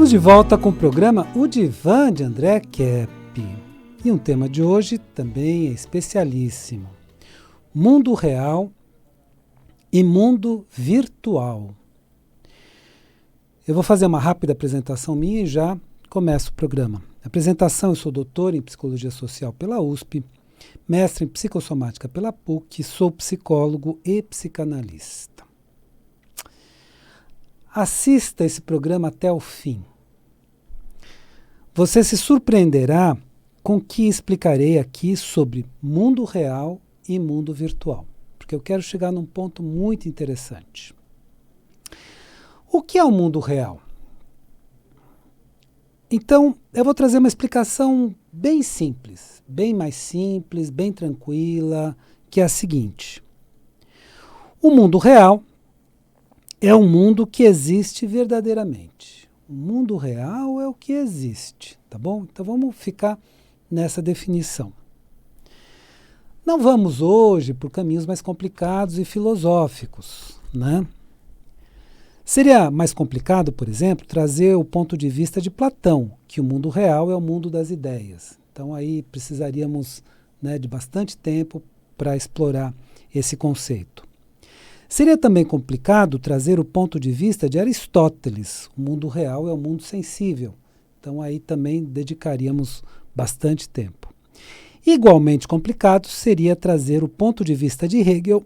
Estamos de volta com o programa O Divã de André Kepp. E um tema de hoje também é especialíssimo. Mundo real e mundo virtual. Eu vou fazer uma rápida apresentação minha e já começo o programa. Apresentação: eu sou doutor em Psicologia Social pela USP, mestre em Psicossomática pela PUC, sou psicólogo e psicanalista. Assista esse programa até o fim. Você se surpreenderá com o que explicarei aqui sobre mundo real e mundo virtual, porque eu quero chegar num ponto muito interessante. O que é o mundo real? Então, eu vou trazer uma explicação bem simples, bem mais simples, bem tranquila, que é a seguinte. O mundo real é um mundo que existe verdadeiramente. O mundo real é o que existe, tá bom? Então vamos ficar nessa definição. Não vamos hoje por caminhos mais complicados e filosóficos, né? Seria mais complicado, por exemplo, trazer o ponto de vista de Platão, que o mundo real é o mundo das ideias. Então aí precisaríamos, né, de bastante tempo para explorar esse conceito. Seria também complicado trazer o ponto de vista de Aristóteles. O mundo real é o mundo sensível. Então aí também dedicaríamos bastante tempo. Igualmente complicado seria trazer o ponto de vista de Hegel.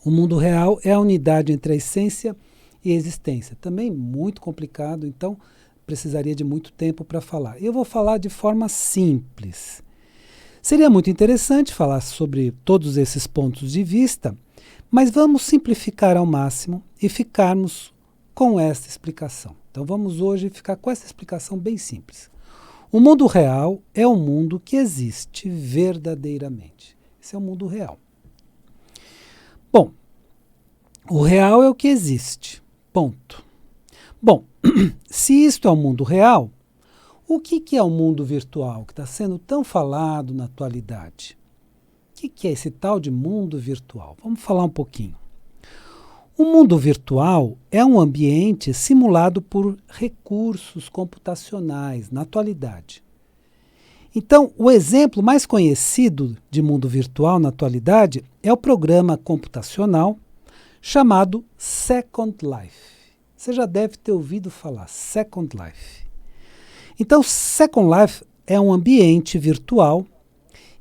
O mundo real é a unidade entre a essência e a existência. Também muito complicado, então precisaria de muito tempo para falar. Eu vou falar de forma simples. Seria muito interessante falar sobre todos esses pontos de vista, mas vamos simplificar ao máximo e ficarmos com esta explicação. Então vamos hoje ficar com essa explicação bem simples. O mundo real é o mundo que existe verdadeiramente. Esse é o mundo real. Bom, o real é o que existe. Ponto. Bom, se isto é o mundo real, o que é o mundo virtual que está sendo tão falado na atualidade? O que é esse tal de mundo virtual? Vamos falar um pouquinho. O mundo virtual é um ambiente simulado por recursos computacionais na atualidade. Então, o exemplo mais conhecido de mundo virtual na atualidade é o programa computacional chamado Second Life. Você já deve ter ouvido falar, Second Life. Então, Second Life é um ambiente virtual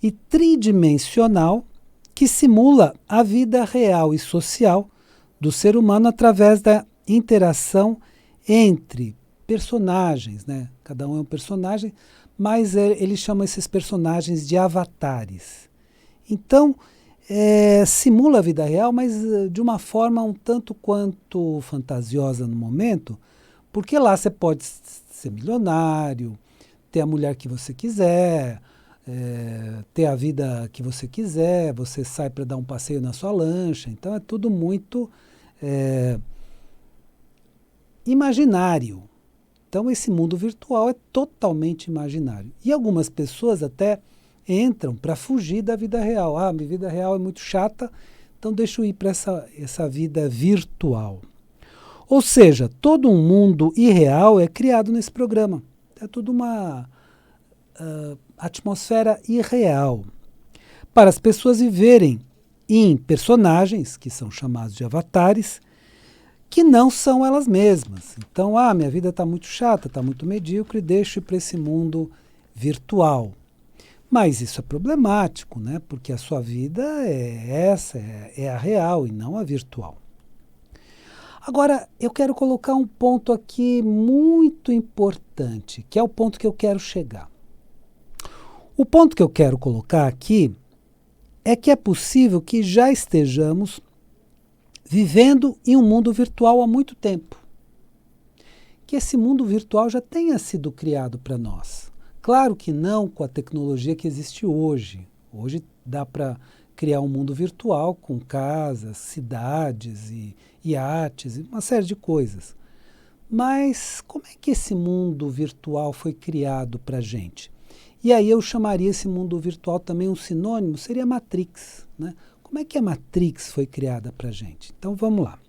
e tridimensional que simula a vida real e social do ser humano através da interação entre personagens, né? Cada um é um personagem, mas ele chama esses personagens de avatares. Então, simula a vida real, mas de uma forma um tanto quanto fantasiosa no momento, porque lá você pode ser milionário, ter a mulher que você quiser, ter a vida que você quiser, você sai para dar um passeio na sua lancha, então é tudo muito imaginário. Então esse mundo virtual é totalmente imaginário. E algumas pessoas até entram para fugir da vida real. Ah, minha vida real é muito chata, então deixa eu ir para essa vida virtual. Ou seja, todo um mundo irreal é criado nesse programa. É tudo uma atmosfera irreal, para as pessoas viverem em personagens, que são chamados de avatares, que não são elas mesmas. Então, minha vida está muito chata, está muito medíocre, deixo ir para esse mundo virtual. Mas isso é problemático, né? Porque a sua vida é a real e não a virtual. Agora, eu quero colocar um ponto aqui muito importante, que é o ponto que eu quero chegar. O ponto que eu quero colocar aqui é que é possível que já estejamos vivendo em um mundo virtual há muito tempo. Que esse mundo virtual já tenha sido criado para nós. Claro que não com a tecnologia que existe hoje. Hoje dá para criar um mundo virtual com casas, cidades e iates, uma série de coisas. Mas como é que esse mundo virtual foi criado para a gente? E aí eu chamaria esse mundo virtual também, um sinônimo, seria Matrix, né? Como é que a Matrix foi criada para a gente? Então vamos lá.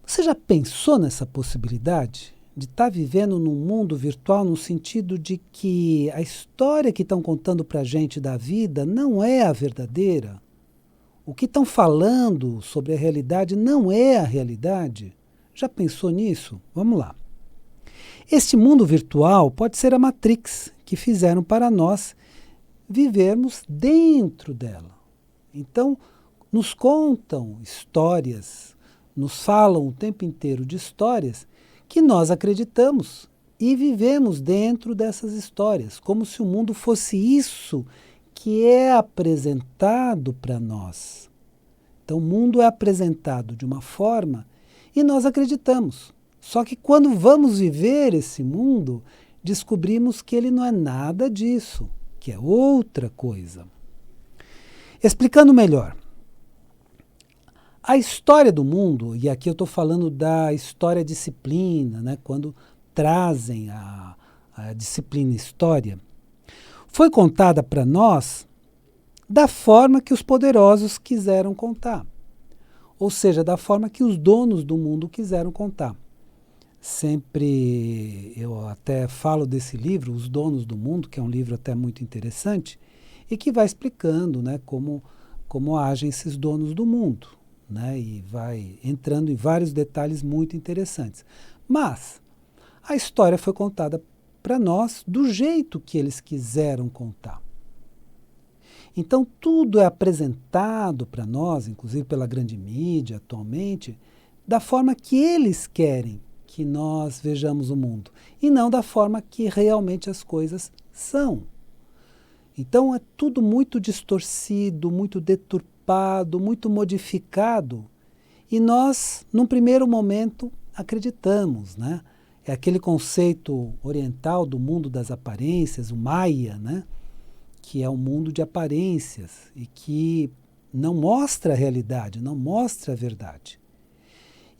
Você já pensou nessa possibilidade de estar vivendo num mundo virtual no sentido de que a história que estão contando para a gente da vida não é a verdadeira? O que estão falando sobre a realidade não é a realidade? Já pensou nisso? Vamos lá. Este mundo virtual pode ser a Matrix que fizeram para nós vivermos dentro dela. Então, nos contam histórias, nos falam o tempo inteiro de histórias que nós acreditamos e vivemos dentro dessas histórias, como se o mundo fosse isso que é apresentado para nós. Então, o mundo é apresentado de uma forma e nós acreditamos. Só que quando vamos viver esse mundo, descobrimos que ele não é nada disso, que é outra coisa. Explicando melhor, a história do mundo, e aqui eu estou falando da história disciplina, né, quando trazem a disciplina história, foi contada para nós da forma que os poderosos quiseram contar. Ou seja, da forma que os donos do mundo quiseram contar. Sempre eu até falo desse livro, Os Donos do Mundo, que é um livro até muito interessante, e que vai explicando, né, como agem esses donos do mundo, né, e vai entrando em vários detalhes muito interessantes. Mas a história foi contada para nós do jeito que eles quiseram contar. Então tudo é apresentado para nós, inclusive pela grande mídia atualmente, da forma que eles querem que nós vejamos o mundo, e não da forma que realmente as coisas são. Então é tudo muito distorcido, muito deturpado, muito modificado, e nós, num primeiro momento, acreditamos, né? É aquele conceito oriental do mundo das aparências, o Maya, né? Que é um mundo de aparências e que não mostra a realidade, não mostra a verdade.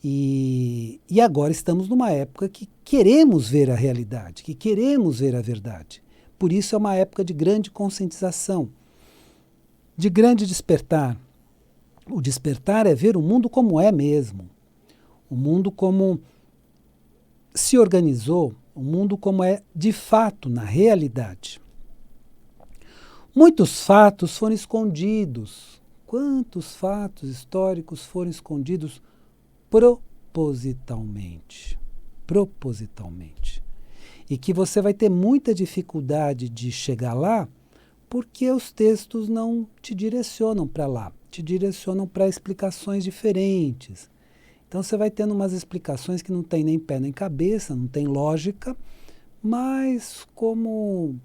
E agora estamos numa época que queremos ver a realidade, que queremos ver a verdade. Por isso é uma época de grande conscientização, de grande despertar. O despertar é ver o mundo como é mesmo, o mundo como se organizou, o mundo como é de fato, na realidade. Muitos fatos foram escondidos. Quantos fatos históricos foram escondidos propositalmente? Propositalmente. E que você vai ter muita dificuldade de chegar lá porque os textos não te direcionam para lá, te direcionam para explicações diferentes. Então você vai tendo umas explicações que não tem nem pé nem cabeça, não tem lógica, mas como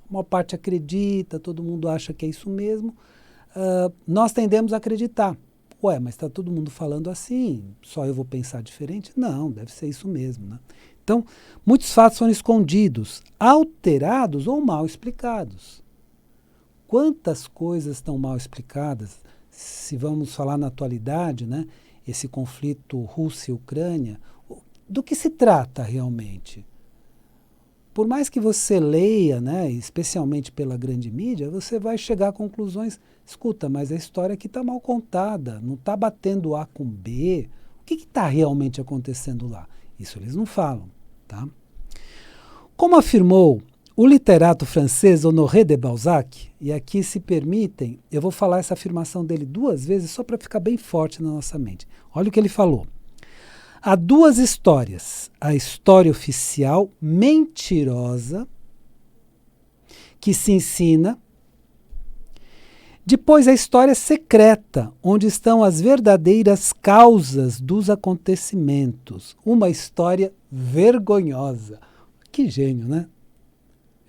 uma parte acredita, todo mundo acha que é isso mesmo, nós tendemos a acreditar. Ué, mas está todo mundo falando assim, só eu vou pensar diferente? Não, deve ser isso mesmo, né? Então, muitos fatos são escondidos, alterados ou mal explicados. Quantas coisas estão mal explicadas? Se vamos falar na atualidade, né, esse conflito Rússia e Ucrânia, do que se trata realmente? Por mais que você leia, né, especialmente pela grande mídia, você vai chegar a conclusões, escuta, mas a história aqui está mal contada, não está batendo A com B. O que está realmente acontecendo lá? Isso eles não falam. Tá? Como afirmou o literato francês Honoré de Balzac, e aqui se permitem, eu vou falar essa afirmação dele 2 vezes só para ficar bem forte na nossa mente. Olha o que ele falou. Há 2 histórias. A história oficial mentirosa, que se ensina. Depois a história secreta, onde estão as verdadeiras causas dos acontecimentos. Uma história vergonhosa. Que gênio, né?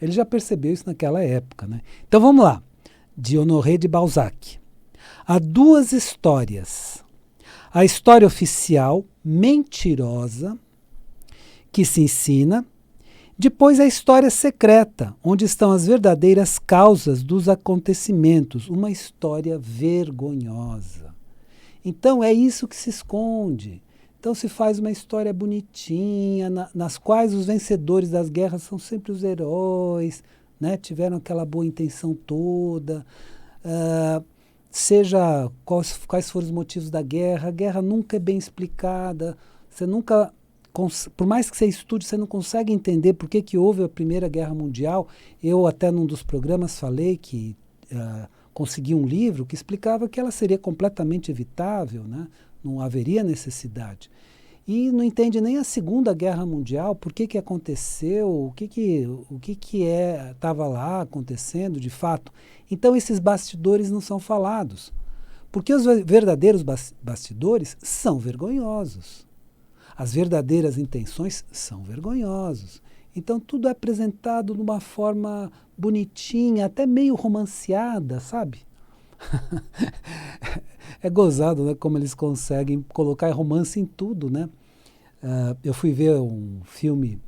Ele já percebeu isso naquela época, né? Então vamos lá. De Honoré de Balzac. Há 2 histórias. A história oficial, mentirosa, que se ensina. Depois a história secreta, onde estão as verdadeiras causas dos acontecimentos. Uma história vergonhosa. Então é isso que se esconde. Então se faz uma história bonitinha, nas quais os vencedores das guerras são sempre os heróis, né? Tiveram aquela boa intenção toda. Seja quais forem os motivos da guerra, a guerra nunca é bem explicada. Você nunca, por mais que você estude, você não consegue entender por que houve a Primeira Guerra Mundial. Eu até num dos programas falei que consegui um livro que explicava que ela seria completamente evitável, né? Não haveria necessidade. E não entende nem a Segunda Guerra Mundial, por que aconteceu, o que estava lá acontecendo de fato. Então esses bastidores não são falados, porque os verdadeiros bastidores são vergonhosos. As verdadeiras intenções são vergonhosos. Então tudo é apresentado de uma forma bonitinha, até meio romanceada, sabe? É gozado, né, como eles conseguem colocar romance em tudo, né? Eu fui ver um filme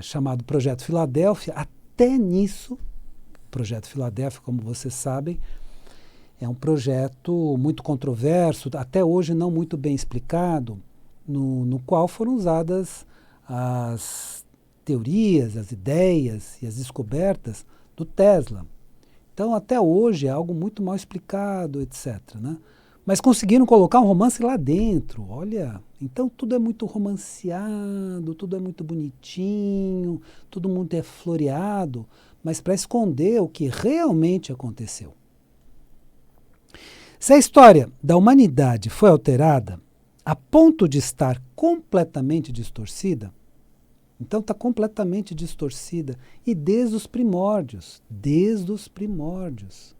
chamado Projeto Filadélfia. Até nisso, Projeto Filadélfia, como vocês sabem, é um projeto muito controverso, até hoje não muito bem explicado, no qual foram usadas as teorias, as ideias e as descobertas do Tesla. Então, até hoje é algo muito mal explicado, etc., né? Mas conseguiram colocar um romance lá dentro, olha. Então, tudo é muito romanceado, tudo é muito bonitinho, tudo muito é floreado, mas para esconder o que realmente aconteceu. Se a história da humanidade foi alterada a ponto de estar completamente distorcida, então está completamente distorcida. E desde os primórdios. Desde os primórdios.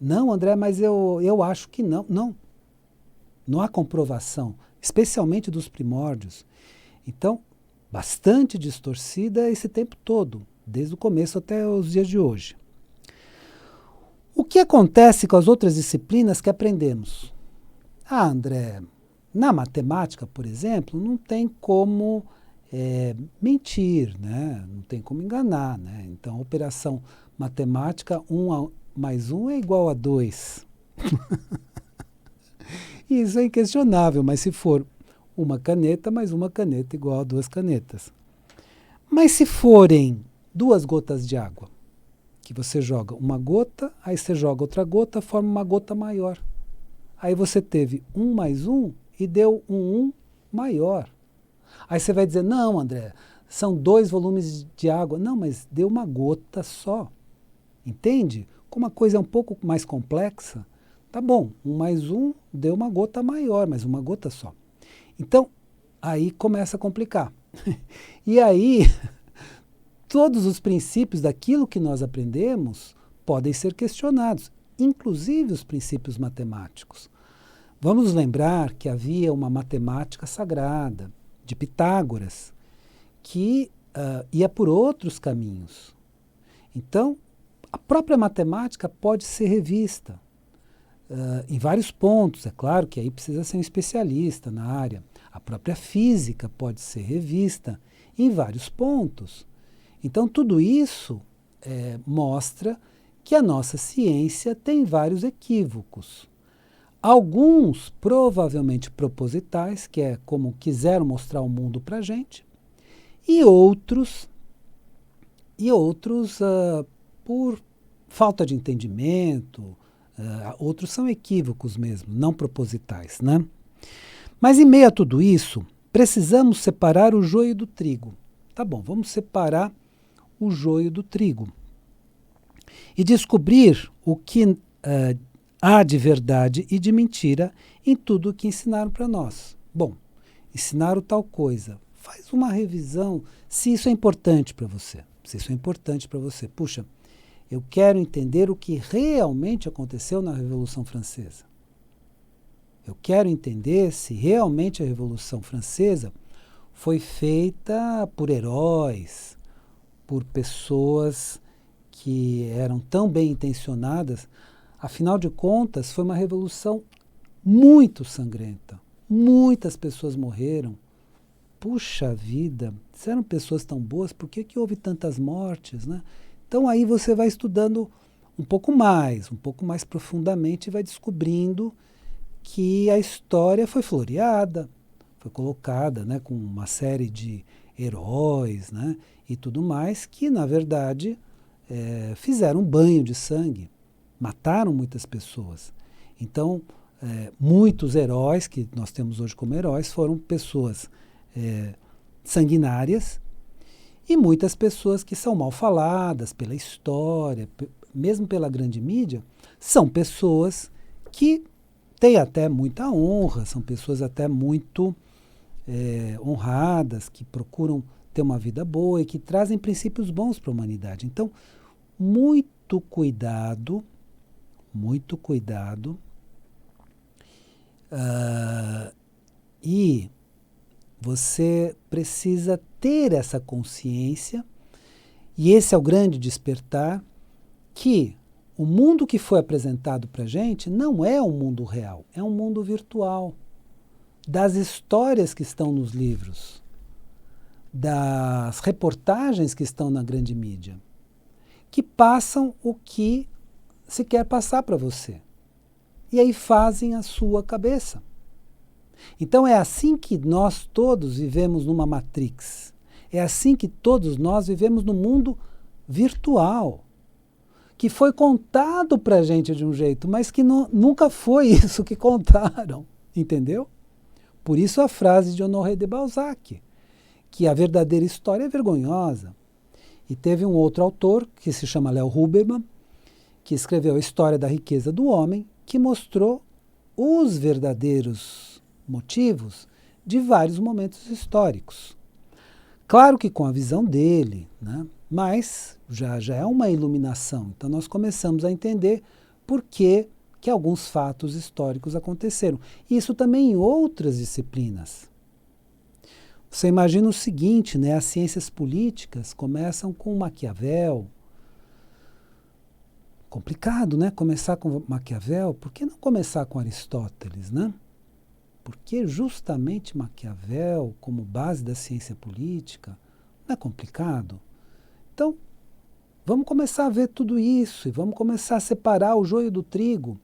Não, André, mas eu acho que não. Não. Não há comprovação, especialmente dos primórdios. Então, bastante distorcida esse tempo todo, desde o começo até os dias de hoje. O que acontece com as outras disciplinas que aprendemos? Ah, André, na matemática, por exemplo, não tem como mentir, né? Não tem como enganar, né? Então, a operação matemática, 1 mais 1 é igual a 2. Isso é inquestionável, mas se for uma caneta mais uma caneta igual a 2 canetas. Mas se forem 2 gotas de água, que você joga uma gota, aí você joga outra gota, forma uma gota maior. Aí você teve 1 mais 1 e deu um 1 maior. Aí você vai dizer, não, André, são 2 volumes de água. Não, mas deu uma gota só. Entende? Como a coisa é um pouco mais complexa, tá bom, 1 mais 1 deu uma gota maior, mas uma gota só. Então, aí começa a complicar. E aí, todos os princípios daquilo que nós aprendemos podem ser questionados, inclusive os princípios matemáticos. Vamos lembrar que havia uma matemática sagrada, de Pitágoras, que ia por outros caminhos. Então, a própria matemática pode ser revista em vários pontos. É claro que aí precisa ser um especialista na área. A própria física pode ser revista em vários pontos. Então, tudo isso mostra que a nossa ciência tem vários equívocos. Alguns provavelmente propositais, que é como quiseram mostrar o mundo para a gente, e outros por falta de entendimento, outros são equívocos mesmo, não propositais, né? Mas em meio a tudo isso, precisamos separar o joio do trigo. Tá bom, vamos separar o joio do trigo e descobrir o que há de verdade e de mentira em tudo o que ensinaram para nós. Bom, ensinaram tal coisa. Faz uma revisão se isso é importante para você. Se isso é importante para você. Puxa, eu quero entender o que realmente aconteceu na Revolução Francesa. Eu quero entender se realmente a Revolução Francesa foi feita por heróis, por pessoas que eram tão bem intencionadas. Afinal de contas, foi uma revolução muito sangrenta. Muitas pessoas morreram. Puxa vida, se eram pessoas tão boas, por que houve tantas mortes, né? Então aí você vai estudando um pouco mais profundamente e vai descobrindo que a história foi floreada, foi colocada, né, com uma série de heróis, né, e tudo mais, que na verdade fizeram um banho de sangue. Mataram muitas pessoas. Então, Muitos heróis que nós temos hoje como heróis foram pessoas sanguinárias, e muitas pessoas que são mal faladas pela história, mesmo pela grande mídia, são pessoas que têm até muita honra, são pessoas até muito honradas, que procuram ter uma vida boa e que trazem princípios bons para a humanidade. Então, muito cuidado, e você precisa ter essa consciência, e esse é o grande despertar, que o mundo que foi apresentado para a gente não é um mundo real, é um mundo virtual. Das histórias que estão nos livros, das reportagens que estão na grande mídia, que passam o que se quer passar para você. E aí fazem a sua cabeça. Então é assim que nós todos vivemos numa Matrix. É assim que todos nós vivemos no mundo virtual, que foi contado para a gente de um jeito, mas que nunca foi isso que contaram, entendeu? Por isso a frase de Honoré de Balzac, que a verdadeira história é vergonhosa. E teve um outro autor, que se chama Léo Huberman, que escreveu A História da Riqueza do Homem, que mostrou os verdadeiros motivos de vários momentos históricos. Claro que com a visão dele, né? Mas já é uma iluminação. Então nós começamos a entender por que alguns fatos históricos aconteceram. Isso também em outras disciplinas. Você imagina o seguinte, né? As ciências políticas começam com Maquiavel. Complicado, né? Começar com Maquiavel. Por que não começar com Aristóteles, né? Porque justamente Maquiavel, como base da ciência política, não é complicado? Então, vamos começar a ver tudo isso e vamos começar a separar o joio do trigo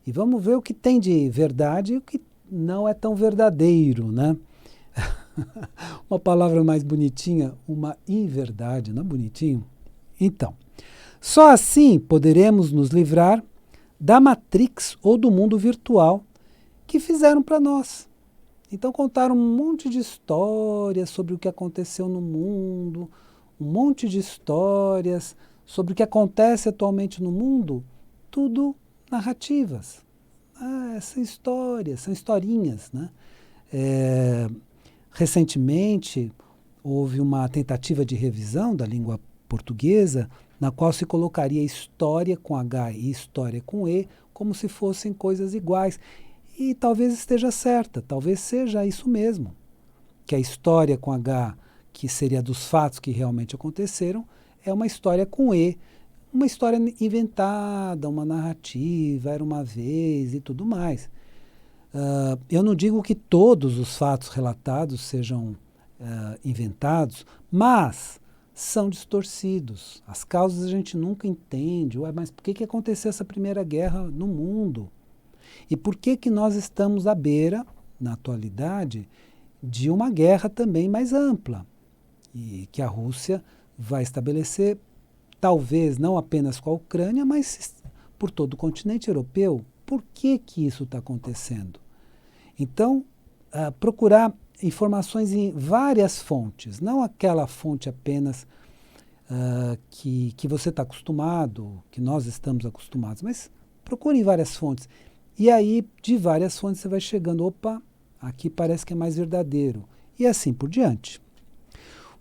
e vamos ver o que tem de verdade e o que não é tão verdadeiro, né? Uma palavra mais bonitinha, uma inverdade, não é bonitinho? Então, só assim poderemos nos livrar da Matrix ou do mundo virtual que fizeram para nós. Então contaram um monte de histórias sobre o que aconteceu no mundo, um monte de histórias sobre o que acontece atualmente no mundo, tudo narrativas. São histórias, são historinhas, né? Recentemente, houve uma tentativa de revisão da língua portuguesa, na qual se colocaria história com H e história com E, como se fossem coisas iguais. E talvez esteja certa, talvez seja isso mesmo, que a história com H, que seria dos fatos que realmente aconteceram, é uma história com E, uma história inventada, uma narrativa, era uma vez e tudo mais. Eu não digo que todos os fatos relatados sejam inventados, mas são distorcidos. As causas a gente nunca entende. Mas por que aconteceu essa primeira guerra no mundo? E por que nós estamos à beira, na atualidade, de uma guerra também mais ampla? E que a Rússia vai estabelecer, talvez não apenas com a Ucrânia, mas por todo o continente europeu. Por que isso está acontecendo? Então, procurar informações em várias fontes, não aquela fonte apenas que você está acostumado, que nós estamos acostumados, mas procure em várias fontes. E aí, de várias fontes, você vai chegando, opa, aqui parece que é mais verdadeiro. E assim por diante.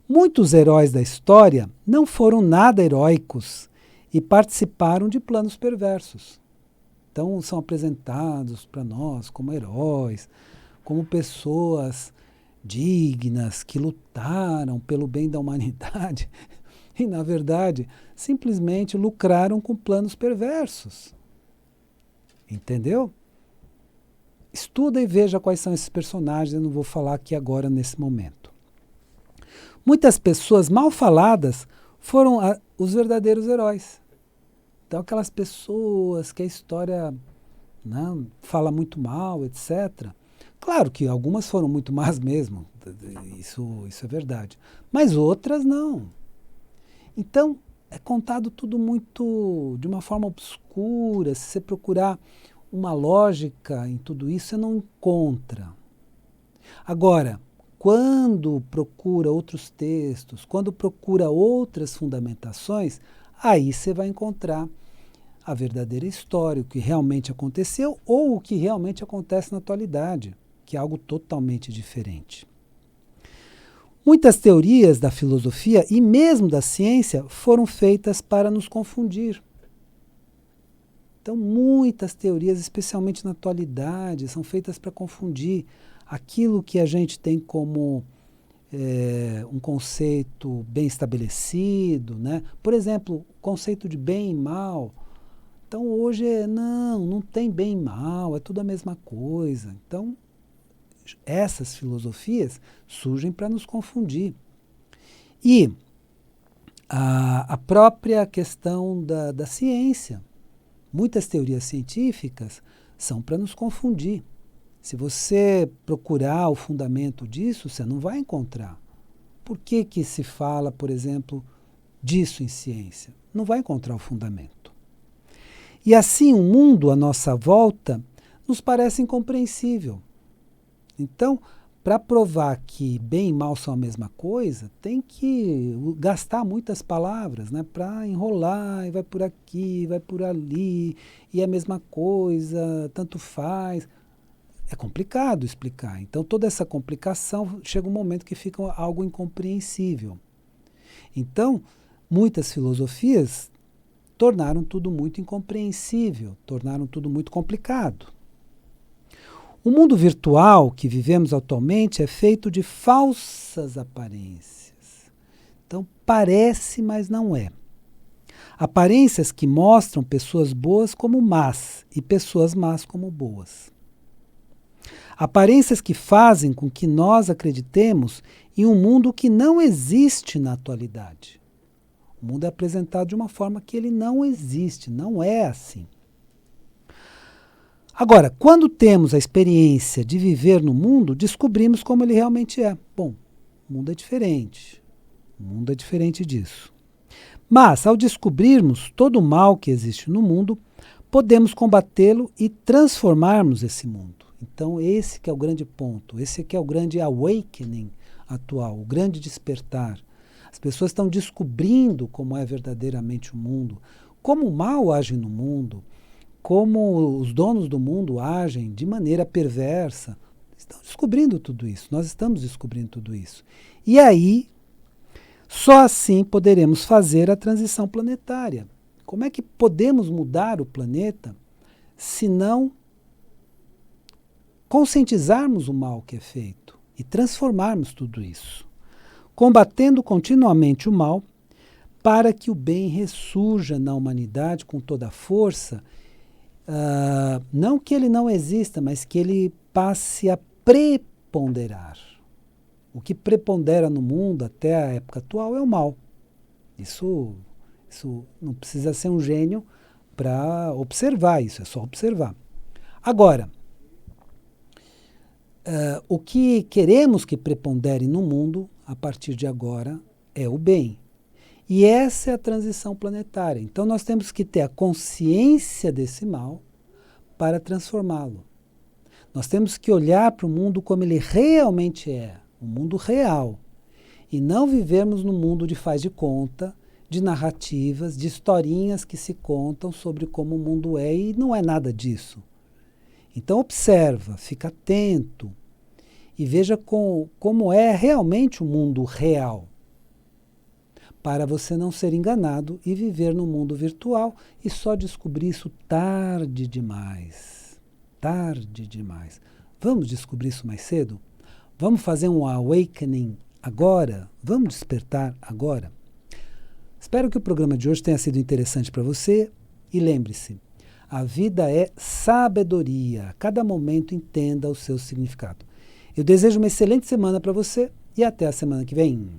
Muitos heróis da história não foram nada heróicos e participaram de planos perversos. Então, são apresentados para nós como heróis, como pessoas dignas, que lutaram pelo bem da humanidade. E, na verdade, simplesmente lucraram com planos perversos. Entendeu? Estuda e veja quais são esses personagens, eu não vou falar aqui agora nesse momento. Muitas pessoas mal faladas foram os verdadeiros heróis. Então aquelas pessoas que a história fala muito mal, etc. Claro que algumas foram muito más mesmo, isso é verdade. Mas outras não. Então, é contado tudo muito de uma forma obscura. Se você procurar uma lógica em tudo isso você não encontra. Agora, quando procura outros textos, quando procura outras fundamentações, aí você vai encontrar a verdadeira história, o que realmente aconteceu ou o que realmente acontece na atualidade, que é algo totalmente diferente. Muitas teorias da filosofia e mesmo da ciência foram feitas para nos confundir. Então, muitas teorias, especialmente na atualidade, são feitas para confundir aquilo que a gente tem como um conceito bem estabelecido, né? Por exemplo, o conceito de bem e mal. Então, hoje não tem bem e mal, é tudo a mesma coisa. Então, essas filosofias surgem para nos confundir. E a própria questão da ciência. Muitas teorias científicas são para nos confundir. Se você procurar o fundamento disso, você não vai encontrar. Por que se fala, por exemplo, disso em ciência? Não vai encontrar o fundamento. E assim o mundo à nossa volta nos parece incompreensível. Então, para provar que bem e mal são a mesma coisa, tem que gastar muitas palavras, né, para enrolar, e vai por aqui, vai por ali, e é a mesma coisa, tanto faz. É complicado explicar. Então, toda essa complicação chega um momento que fica algo incompreensível. Então, muitas filosofias tornaram tudo muito incompreensível, tornaram tudo muito complicado. O mundo virtual que vivemos atualmente é feito de falsas aparências. Então, parece, mas não é. Aparências que mostram pessoas boas como más e pessoas más como boas. Aparências que fazem com que nós acreditemos em um mundo que não existe na atualidade. O mundo é apresentado de uma forma que ele não existe, não é assim. Agora, quando temos a experiência de viver no mundo, descobrimos como ele realmente é. Bom, o mundo é diferente. O mundo é diferente disso. Mas, ao descobrirmos todo o mal que existe no mundo, podemos combatê-lo e transformarmos esse mundo. Então, esse que é o grande ponto, esse que é o grande awakening atual, o grande despertar. As pessoas estão descobrindo como é verdadeiramente o mundo, como o mal age no mundo, como os donos do mundo agem de maneira perversa. Estão descobrindo tudo isso, nós estamos descobrindo tudo isso. E aí, só assim poderemos fazer a transição planetária. Como é que podemos mudar o planeta se não conscientizarmos o mal que é feito e transformarmos tudo isso? Combatendo continuamente o mal para que o bem ressurja na humanidade com toda a força. Não que ele não exista, mas que ele passe a preponderar. O que prepondera no mundo até a época atual é o mal. Isso não precisa ser um gênio para observar isso, é só observar. Agora, o que queremos que prepondere no mundo, a partir de agora, é o bem. E essa é a transição planetária. Então nós temos que ter a consciência desse mal para transformá-lo. Nós temos que olhar para o mundo como ele realmente é, o mundo real. E não vivermos no mundo de faz de conta, de narrativas, de historinhas que se contam sobre como o mundo é, e não é nada disso. Então observa, fica atento e veja como é realmente o mundo real, para você não ser enganado e viver no mundo virtual e só descobrir isso tarde demais. Tarde demais. Vamos descobrir isso mais cedo? Vamos fazer um awakening agora? Vamos despertar agora? Espero que o programa de hoje tenha sido interessante para você e lembre-se, a vida é sabedoria. A cada momento entenda o seu significado. Eu desejo uma excelente semana para você e até a semana que vem.